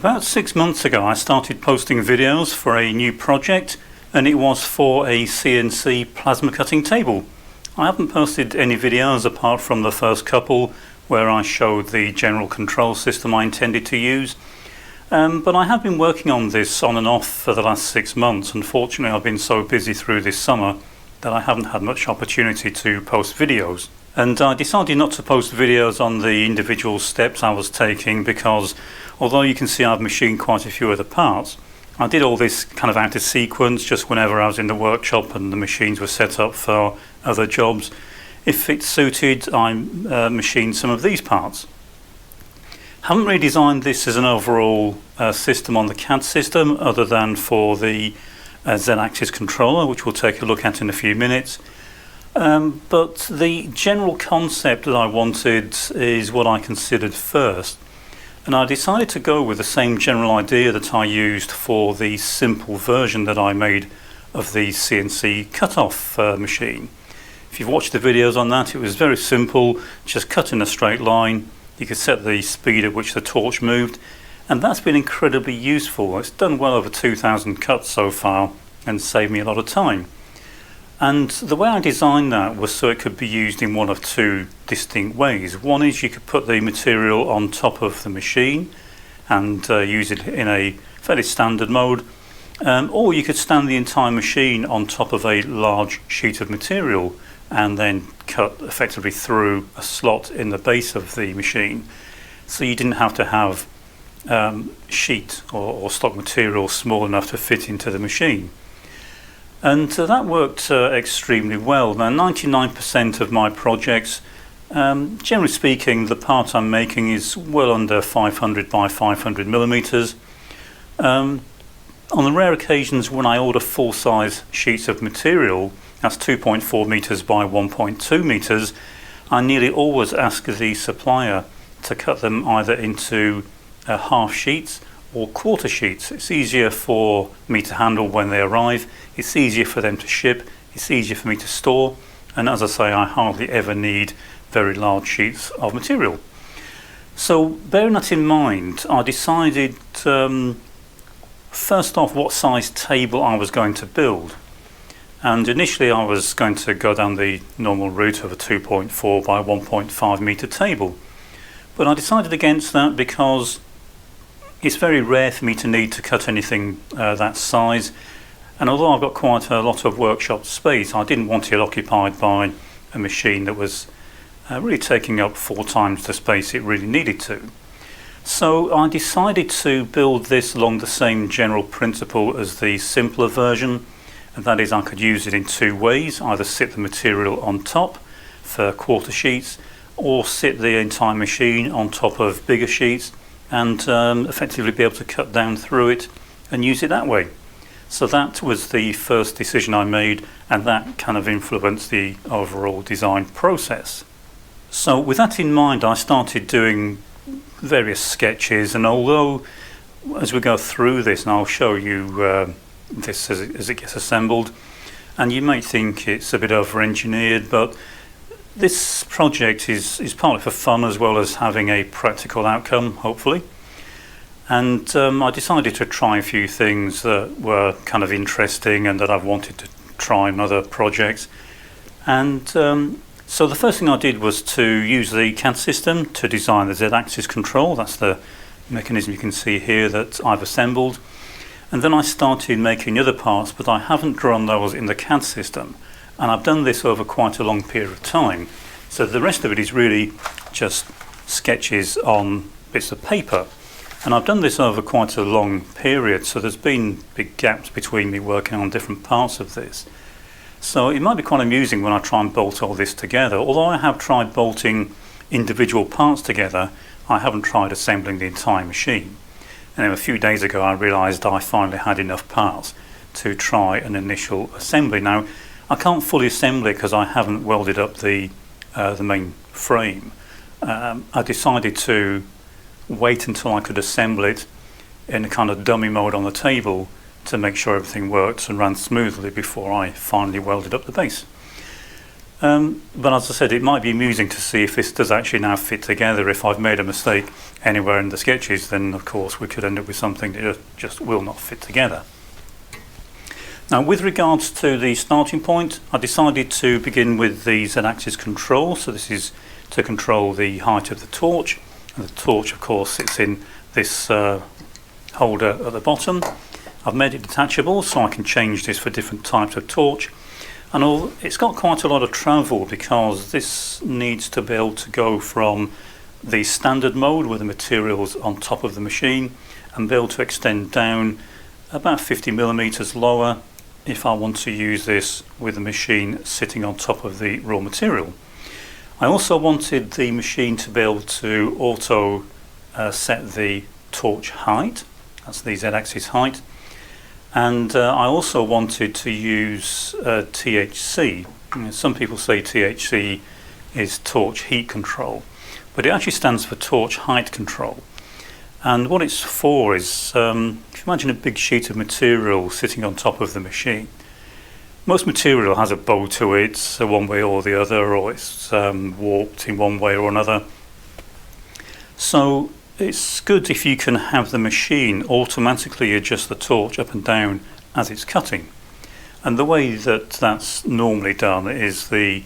About 6 months ago I started posting videos for a new project, and it was for a CNC plasma cutting table. I haven't posted any videos apart from the first couple where I showed the general control system I intended to use, but I have been working on this on and off for the last 6 months. Unfortunately, I've been so busy through this summer that I haven't had much opportunity to post videos. And I decided not to post videos on the individual steps I was taking because although you can see I've machined quite a few of the parts, I did all this kind of out of sequence just whenever I was in the workshop and the machines were set up for other jobs. If it suited, I machined some of these parts. Haven't really designed this as an overall system on the CAD system other than for the Z-axis controller, which we'll take a look at in a few minutes. But the general concept that I wanted is what I considered first, and I decided to go with the same general idea that I used for the simple version that I made of the CNC cut-off machine. If you've watched the videos on that, it was very simple, just cut in a straight line. You could set the speed at which the torch moved, and that's been incredibly useful. It's done well over 2,000 cuts so far and saved me a lot of time. And the way I designed that was so it could be used in one of two distinct ways. One is you could put the material on top of the machine and use it in a fairly standard mode, or you could stand the entire machine on top of a large sheet of material and then cut effectively through a slot in the base of the machine. So you didn't have to have sheet or stock material small enough to fit into the machine. And that worked extremely well. Now 99% of my projects, generally speaking, the part I'm making is well under 500 by 500 millimeters. On the rare occasions when I order full-size sheets of material, that's 2.4 meters by 1.2 meters, I nearly always ask the supplier to cut them either into half sheets or quarter sheets. It's easier for me to handle when they arrive, it's easier for them to ship, it's easier for me to store, and as I say, I hardly ever need very large sheets of material. So bearing that in mind, I decided first off what size table I was going to build. And initially I was going to go down the normal route of a 2.4 by 1.5 meter table, but I decided against that because it's very rare for me to need to cut anything that size, and although I've got quite a lot of workshop space, I didn't want it occupied by a machine that was really taking up 4 times the space it really needed to. So I decided to build this along the same general principle as the simpler version, and that is I could use it in 2 ways, either sit the material on top for quarter sheets or sit the entire machine on top of bigger sheets and effectively be able to cut down through it and use it that way. So that was the first decision I made, and that kind of influenced the overall design process. So with that in mind, I started doing various sketches, and although as we go through this, and I'll show you this as it gets assembled, and you might think it's a bit over-engineered, but this project is partly for fun as well as having a practical outcome, hopefully. And I decided to try a few things that were kind of interesting and that I've wanted to try in other projects. And so the first thing I did was to use the CAD system to design the Z-axis control. That's the mechanism you can see here that I've assembled. And then I started making other parts, but I haven't drawn those in the CAD system. And I've done this over quite a long period of time. So the rest of it is really just sketches on bits of paper. And I've done this over quite a long period, so there's been big gaps between me working on different parts of this. So it might be quite amusing when I try and bolt all this together. Although I have tried bolting individual parts together, I haven't tried assembling the entire machine. And then a few days ago I realised I finally had enough parts to try an initial assembly. Now I can't fully assemble it because I haven't welded up the main frame. I decided to wait until I could assemble it in a kind of dummy mode on the table to make sure everything worked and ran smoothly before I finally welded up the base. But as I said, it might be amusing to see if this does actually now fit together. If I've made a mistake anywhere in the sketches, then of course we could end up with something that just will not fit together. Now, with regards to the starting point, I decided to begin with the Z-axis control. So this is to control the height of the torch. And the torch, of course, sits in this holder at the bottom. I've made it detachable so I can change this for different types of torch. And it's got quite a lot of travel because this needs to be able to go from the standard mode with the materials on top of the machine and be able to extend down about 50 millimeters lower if I want to use this with the machine sitting on top of the raw material. I also wanted the machine to be able to auto set the torch height, that's the Z-axis height, and I also wanted to use THC. Some people say THC is torch heat control, but it actually stands for torch height control. And what it's for is, if you imagine a big sheet of material sitting on top of the machine, most material has a bow to it, so one way or the other, or it's warped in one way or another. So it's good if you can have the machine automatically adjust the torch up and down as it's cutting. And the way that that's normally done is the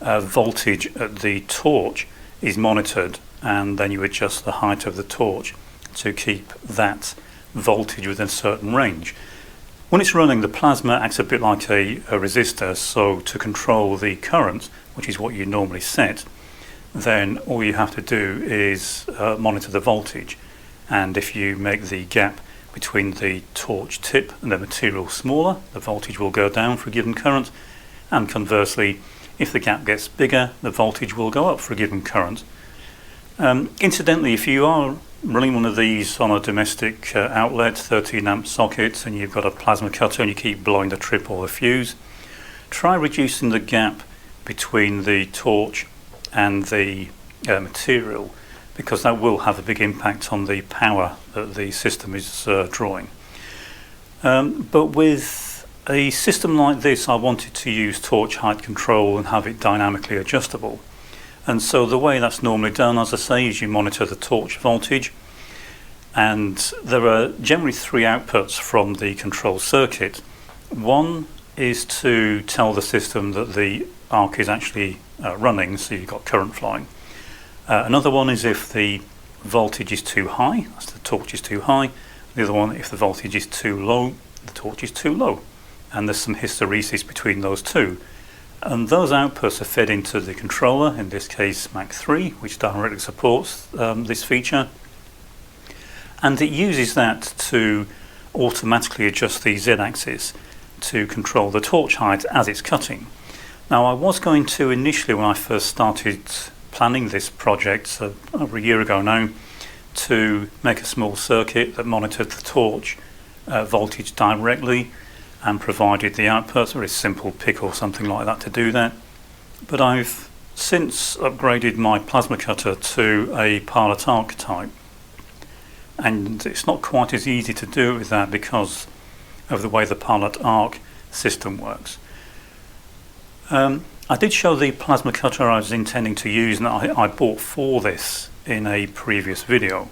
voltage at the torch is monitored, and then you adjust the height of the torch to keep that voltage within a certain range. When it's running, the plasma acts a bit like a resistor, so to control the current, which is what you normally set, then all you have to do is monitor the voltage. And if you make the gap between the torch tip and the material smaller, the voltage will go down for a given current, and conversely, if the gap gets bigger, the voltage will go up for a given current. Incidentally, if you are running one of these on a domestic outlet, 13 amp socket, and you've got a plasma cutter and you keep blowing the trip or the fuse, try reducing the gap between the torch and the material, because that will have a big impact on the power that the system is drawing. But with a system like this, I wanted to use torch height control and have it dynamically adjustable. And so the way that's normally done, as I say, is you monitor the torch voltage, and there are generally three outputs from the control circuit. One is to tell the system that the arc is actually running, so you've got current flowing. Another one is if the voltage is too high, that's the torch is too high. The other one, if the voltage is too low, the torch is too low. And there's some hysteresis between those two. And those outputs are fed into the controller, in this case Mach 3, which directly supports this feature. And it uses that to automatically adjust the Z-axis to control the torch height as it's cutting. Now, I was going to initially, when I first started planning this project over a year ago now, to make a small circuit that monitored the torch voltage directly and provided the outputs, a very simple pick or something like that to do that. But I've since upgraded my plasma cutter to a pilot arc type, and it's not quite as easy to do it with that because of the way the pilot arc system works. I did show the plasma cutter I was intending to use, and I bought for this in a previous video,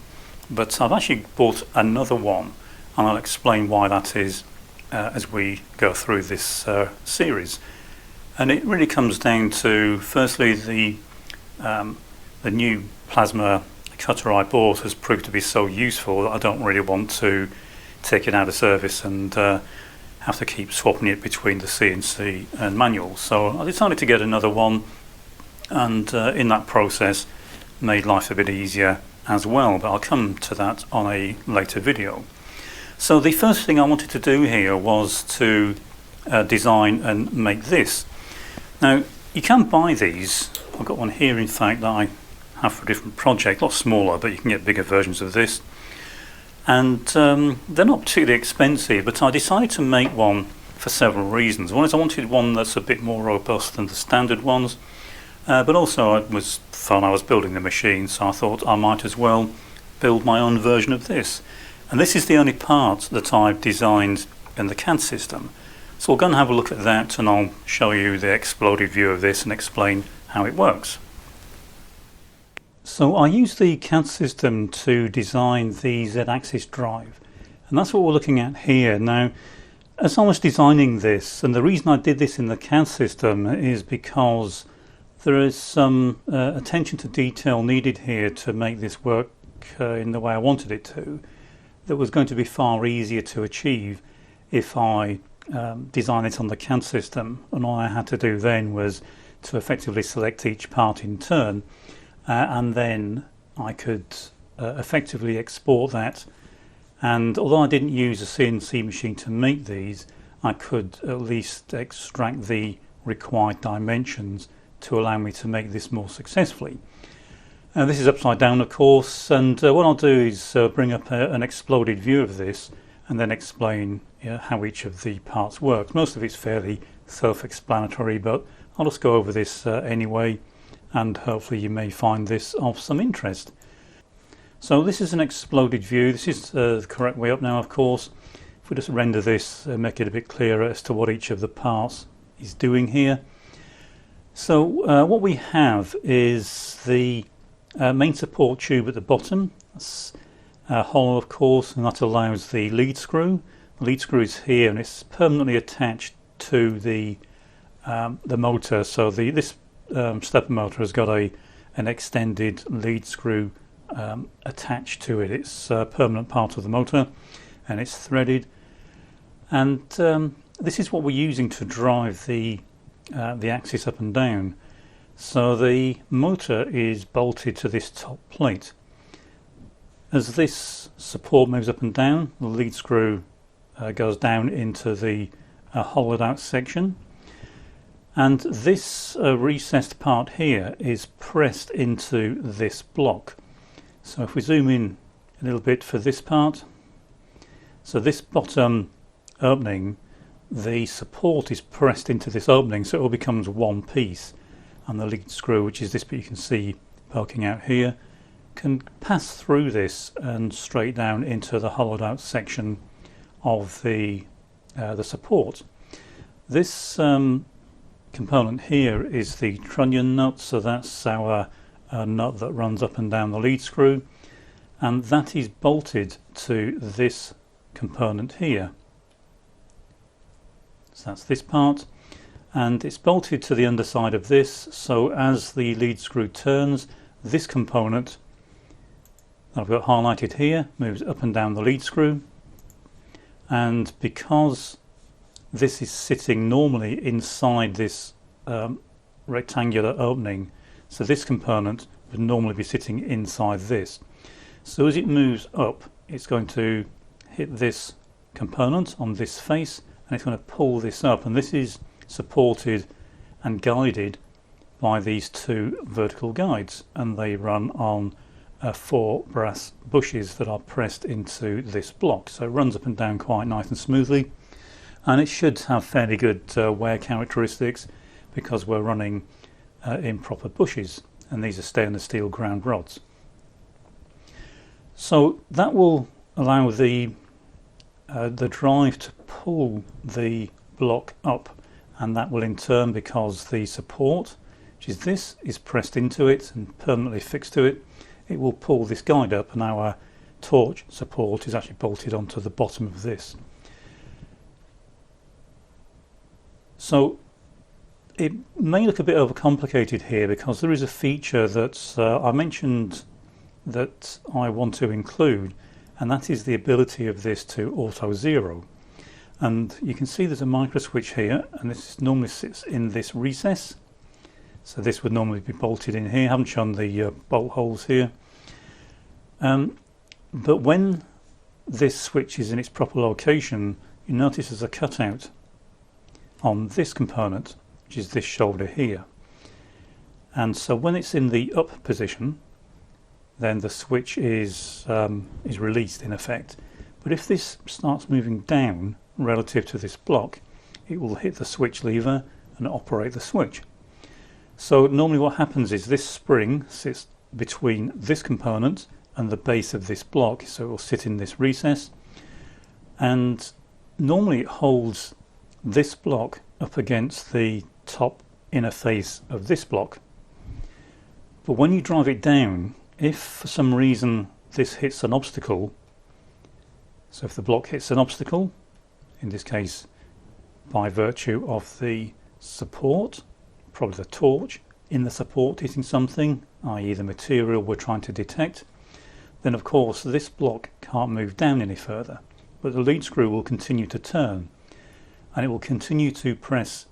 but I've actually bought another one, and I'll explain why that is as we go through this series. And it really comes down to, firstly, the new plasma cutter I bought has proved to be so useful that I don't really want to take it out of service and have to keep swapping it between the CNC and manual. So I decided to get another one, and in that process made life a bit easier as well, but I'll come to that on a later video. So the first thing I wanted to do here was to design and make this. Now, you can buy these. I've got one here, in fact, that I have for a different project, a lot smaller, but you can get bigger versions of this. And they're not particularly expensive, but I decided to make one for several reasons. One is I wanted one that's a bit more robust than the standard ones, but also it was fun. I was building the machine, so I thought I might as well build my own version of this. And this is the only part that I've designed in the CAD system. So we're going to have a look at that, and I'll show you the exploded view of this and explain how it works. So I used the CAD system to design the Z-axis drive, and that's what we're looking at here. Now, as I was designing this, and the reason I did this in the CAD system is because there is some attention to detail needed here to make this work in the way I wanted it to, that was going to be far easier to achieve if I designed it on the CAD system. And all I had to do then was to effectively select each part in turn, and then I could effectively export that. And although I didn't use a CNC machine to make these, I could at least extract the required dimensions to allow me to make this more successfully. This is upside down, of course, and what I'll do is bring up an exploded view of this and then explain how each of the parts works. Most of it's fairly self-explanatory, but I'll just go over this anyway, and hopefully you may find this of some interest. So this is an exploded view. This is the correct way up now, of course. If we just render this, make it a bit clearer as to what each of the parts is doing here. So what we have is the main support tube at the bottom. That's hollow, of course, and that allows the lead screw. The lead screw is here, and it's permanently attached to the motor. So this stepper motor has got an extended lead screw attached to it. It's a permanent part of the motor, and it's threaded. And this is what we're using to drive the axis up and down. So the motor is bolted to this top plate. As this support moves up and down, the lead screw goes down into the hollowed out section, and this recessed part here is pressed into this block. So if we zoom in a little bit for this part, so this bottom opening, the support is pressed into this opening, so it all becomes one piece, and the lead screw, which is this bit you can see poking out here, can pass through this and straight down into the hollowed out section of the support. This component here is the trunnion nut, so that's our nut that runs up and down the lead screw, and that is bolted to this component here. So that's this part, and it's bolted to the underside of this, so as the lead screw turns, this component that I've got highlighted here moves up and down the lead screw, and because this is sitting normally inside this rectangular opening, so this component would normally be sitting inside this. So as it moves up, it's going to hit this component on this face, and it's going to pull this up, and this is supported and guided by these two vertical guides, and they run on 4 brass bushes that are pressed into this block. So it runs up and down quite nice and smoothly, and it should have fairly good wear characteristics because we're running in proper bushes, and these are stainless steel ground rods. So that will allow the drive to pull the block up, and that will in turn, because the support, which is this, is pressed into it and permanently fixed to it, it will pull this guide up, and our torch support is actually bolted onto the bottom of this. So it may look a bit overcomplicated here because there is a feature that I mentioned that I want to include, and that is the ability of this to auto zero. And you can see there's a micro switch here, and this normally sits in this recess. So this would normally be bolted in here. I haven't shown the bolt holes here. But when this switch is in its proper location, you notice there's a cutout on this component, which is this shoulder here. And so when it's in the up position, then the switch is released in effect. But if this starts moving down relative to this block, it will hit the switch lever and operate the switch. So normally what happens is this spring sits between this component and the base of this block, so it will sit in this recess, and normally it holds this block up against the top inner face of this block. But when you drive it down, if for some reason this hits an obstacle, so if the block hits an obstacle, in this case by virtue of the support, probably the torch in the support hitting something, i.e. the material we're trying to detect, then of course this block can't move down any further, but the lead screw will continue to turn and it will continue to press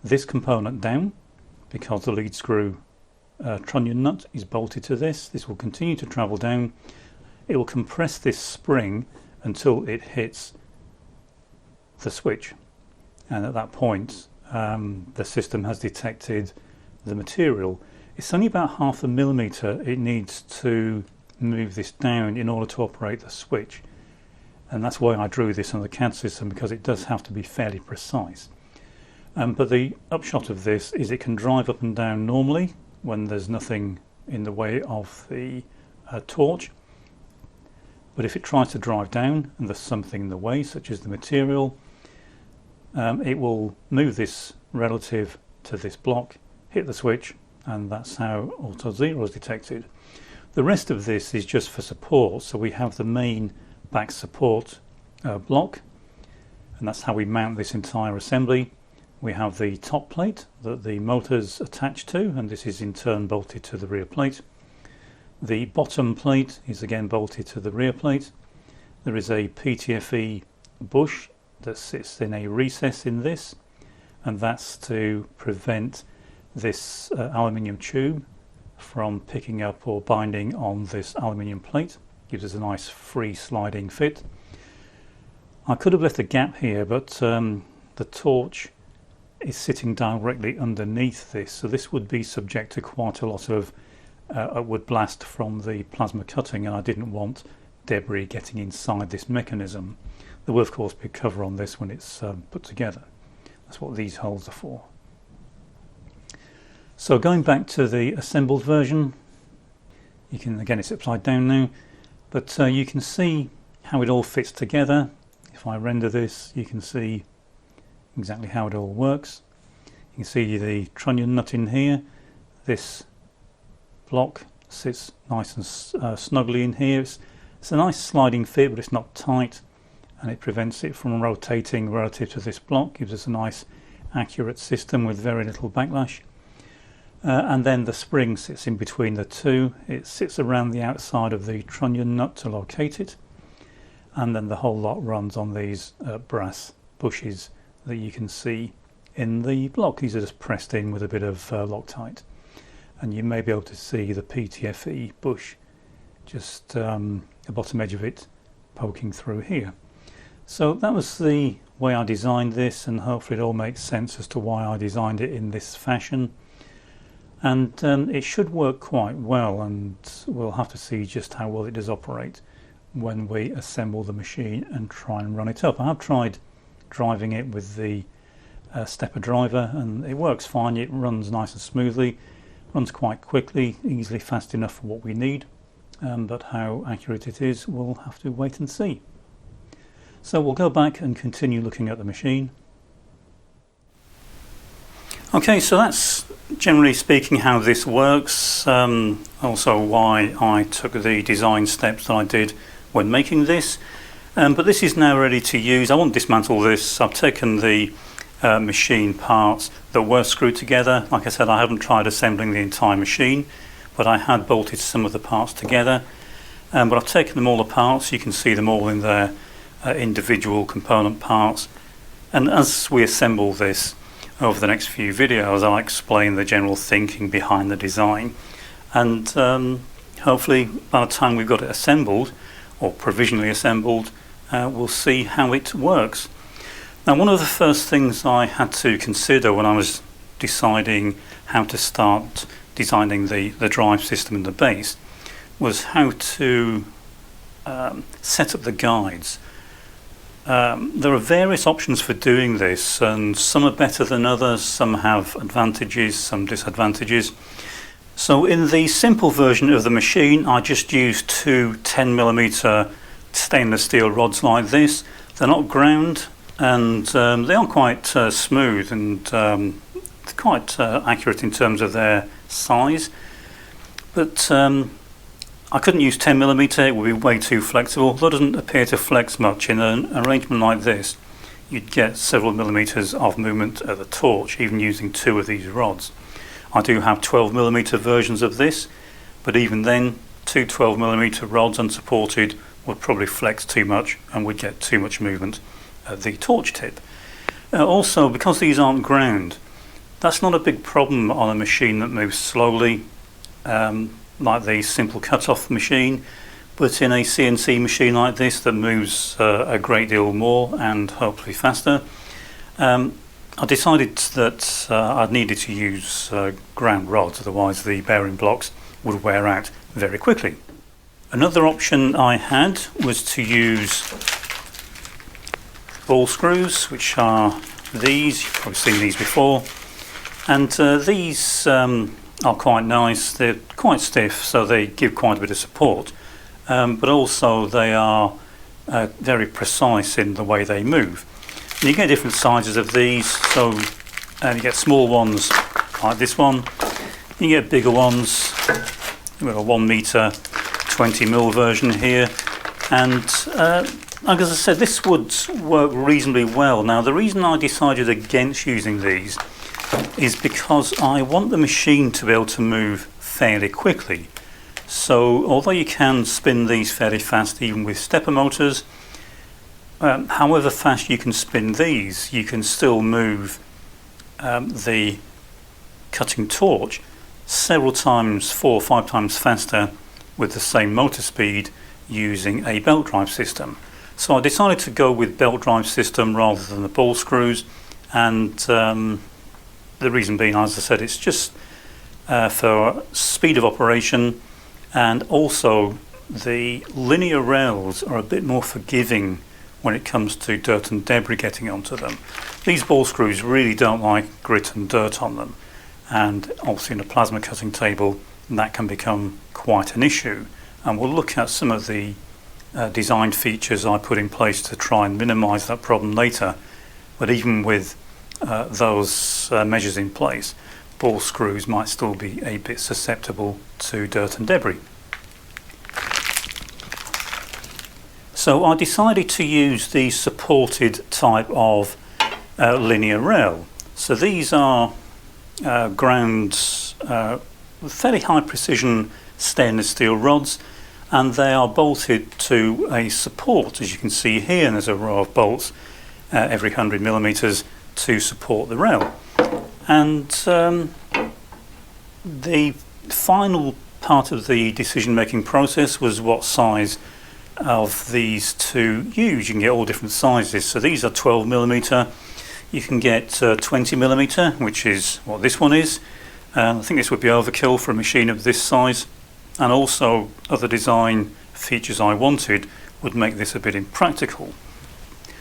this component down because the lead screw trunnion nut is bolted to this. This will continue to travel down. It will compress this spring until it hits the switch, and at that point the system has detected the material. It's only about 0.5 millimeter it needs to move this down in order to operate the switch, and that's why I drew this on the CAD system, because it does have to be fairly precise. But the upshot of this is it can drive up and down normally when there's nothing in the way of the torch, but if it tries to drive down and there's something in the way, such as the material, it will move this relative to this block, hit the switch, and that's how auto zero is detected. The rest of this is just for support, so we have the main back support block, and that's how we mount this entire assembly. We have the top plate that the motor's attached to, and this is in turn bolted to the rear plate. The bottom plate is again bolted to the rear plate. There is a PTFE bush that sits in a recess in this, and that's to prevent this aluminium tube from picking up or binding on this aluminium plate. Gives us a nice free sliding fit. I could have left a gap here, but the torch is sitting directly underneath this, so this would be subject to quite a lot of upward blast from the plasma cutting, and I didn't want debris getting inside this mechanism. There will of course be a cover on this when it's put together. That's what these holes are for. So going back to the assembled version, you can, again, it's upside down now, but you can see how it all fits together. If I render this, you can see exactly how it all works. You can see the trunnion nut in here. This block sits nice and snugly in here. It's a nice sliding fit, but it's not tight, and it prevents it from rotating relative to this block. Gives us a nice accurate system with very little backlash. And then the spring sits in between the two. It sits around the outside of the trunnion nut to locate it, and then the whole lot runs on these brass bushes that you can see in the block. These are just pressed in with a bit of Loctite, and you may be able to see the PTFE bush, just the bottom edge of it poking through here. So that was the way I designed this, and hopefully it all makes sense as to why I designed it in this fashion. And it should work quite well, and we'll have to see just how well it does operate when we assemble the machine and try and run it up. I have tried driving it with the stepper driver, and it works fine. It runs nice and smoothly, runs quite quickly, easily fast enough for what we need, but how accurate it is we'll have to wait and see. So we'll go back and continue looking at the machine. Okay, so that's generally speaking how this works, also why I took the design steps that I did when making this. But this is now ready to use. I won't dismantle this. I've taken the machine parts that were screwed together. Like I said, I haven't tried assembling the entire machine, but I had bolted some of the parts together. But I've taken them all apart, so you can see them all in their individual component parts. And as we assemble this over the next few videos, I'll explain the general thinking behind the design, and hopefully by the time we've got it assembled, or provisionally assembled, we'll see how it works. Now, one of the first things I had to consider when I was deciding how to start designing the drive system and the base was how to set up the guides. There are various options for doing this, and some are better than others. Some have advantages, some disadvantages. So in the simple version of the machine, I just used two 10mm stainless steel rods like this. They're not ground, and they are quite smooth and quite accurate in terms of their size, but I couldn't use 10mm, it would be way too flexible. That doesn't appear to flex much. In an arrangement like this, you'd get several millimeters of movement at the torch, even using 2 of these rods. I do have 12mm versions of this, but even then, 2 12mm rods unsupported would probably flex too much and would get too much movement at the torch tip. Also, because these aren't ground, that's not a big problem on a machine that moves slowly, like the simple cut-off machine, but in a CNC machine like this that moves a great deal more and hopefully faster, I decided that I needed to use ground rods, otherwise the bearing blocks would wear out very quickly. Another option I had was to use ball screws, which are these. You've probably seen these before, and these are quite nice. They're quite stiff, so they give quite a bit of support, but also they are very precise in the way they move. And you get different sizes of these, so you get small ones like this one, you get bigger ones. We've got a 1 meter 20mm version here, and like as I said, this would work reasonably well. Now, the reason I decided against using these is because I want the machine to be able to move fairly quickly. So although you can spin these fairly fast even with stepper motors, however fast you can spin these, you can still move the cutting torch several times, 4 or 5 times faster with the same motor speed using a belt drive system. So I decided to go with belt drive system rather than the ball screws, and the reason being, as I said, it's just for speed of operation, and also the linear rails are a bit more forgiving when it comes to dirt and debris getting onto them. These ball screws really don't like grit and dirt on them, and obviously in a plasma cutting table that can become quite an issue, and we'll look at some of the design features I put in place to try and minimize that problem later. But even with those measures in place, ball screws might still be a bit susceptible to dirt and debris. So I decided to use the supported type of linear rail. So these are ground fairly high precision stainless steel rods, and they are bolted to a support, as you can see here, and there's a row of bolts every 100mm to support the rail. And the final part of the decision making process was what size of these to use. You can get all different sizes, so these are 12mm. You can get 20mm, which is what this one is. I think this would be overkill for a machine of this size, and also other design features I wanted would make this a bit impractical.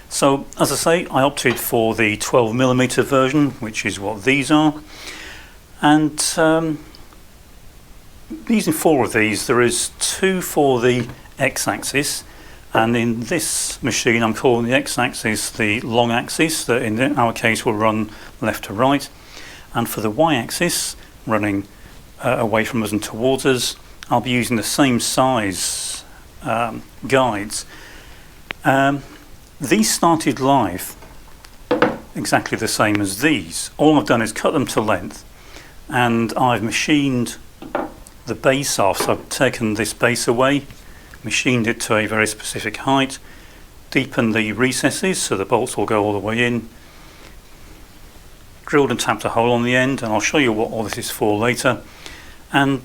So as I say, I opted for the 12mm version, which is what these are, and using 4 of these. There is 2 for the x-axis, and in this machine I'm calling the x-axis the long axis, that in our case will run left to right, and for the y-axis, running away from us and towards us, I'll be using the same size guides. These started life exactly the same as these. All I've done is cut them to length, and I've machined the base off. So I've taken this base away, machined it to a very specific height, deepened the recesses so the bolts will go all the way in, drilled and tapped a hole on the end, and I'll show you what all this is for later. And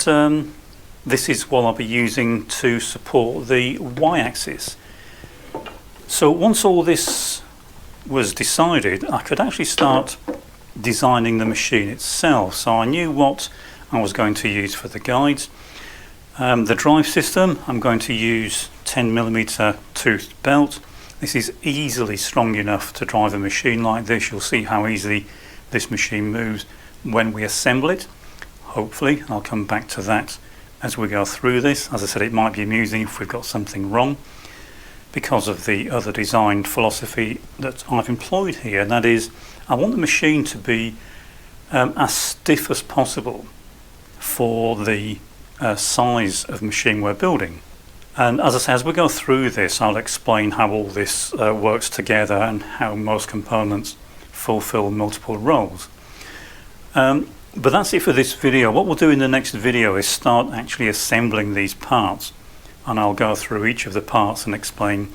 this is what I'll be using to support the y-axis. So once all this was decided, I could actually start designing the machine itself. So I knew what I was going to use for the guides. The drive system, I'm going to use 10mm toothed belt. This is easily strong enough to drive a machine like this. You'll see how easily this machine moves when we assemble it. Hopefully, I'll come back to that as we go through this. As I said, it might be amusing if we've got something wrong. because of the other design philosophy that I've employed here, and that is I want the machine to be as stiff as possible for the size of machine we're building. And as I say, as we go through this, I'll explain how all this works together and how most components fulfill multiple roles. But that's it for this video. What we'll do in the next video is start actually assembling these parts, and I'll go through each of the parts and explain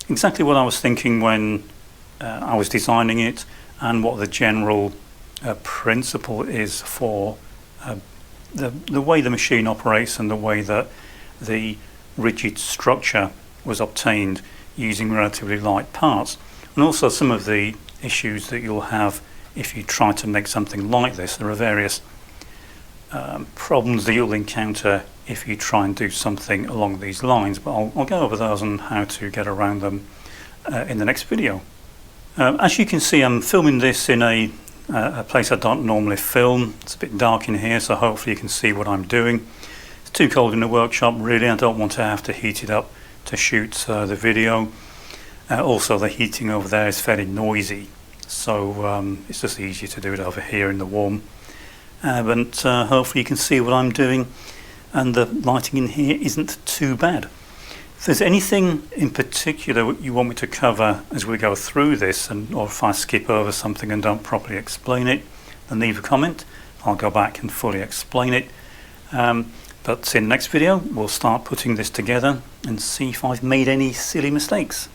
exactly what I was thinking when I was designing it, and what the general principle is for the way the machine operates and the way that the rigid structure was obtained using relatively light parts, and also some of the issues that you'll have if you try to make something like this. There are various problems that you'll encounter if you try and do something along these lines, but I'll go over those and how to get around them in the next video. As you can see, I'm filming this in a place I don't normally film. It's a bit dark in here, so hopefully you can see what I'm doing. It's too cold in the workshop, really. I don't want to have to heat it up to shoot the video. Also, the heating over there is fairly noisy, so it's just easier to do it over here in the warm. But hopefully you can see what I'm doing, and the lighting in here isn't too bad. If there's anything in particular you want me to cover as we go through this, or if I skip over something and don't properly explain it, then leave a comment. I'll go back and fully explain it. But in the next video we'll start putting this together and see if I've made any silly mistakes.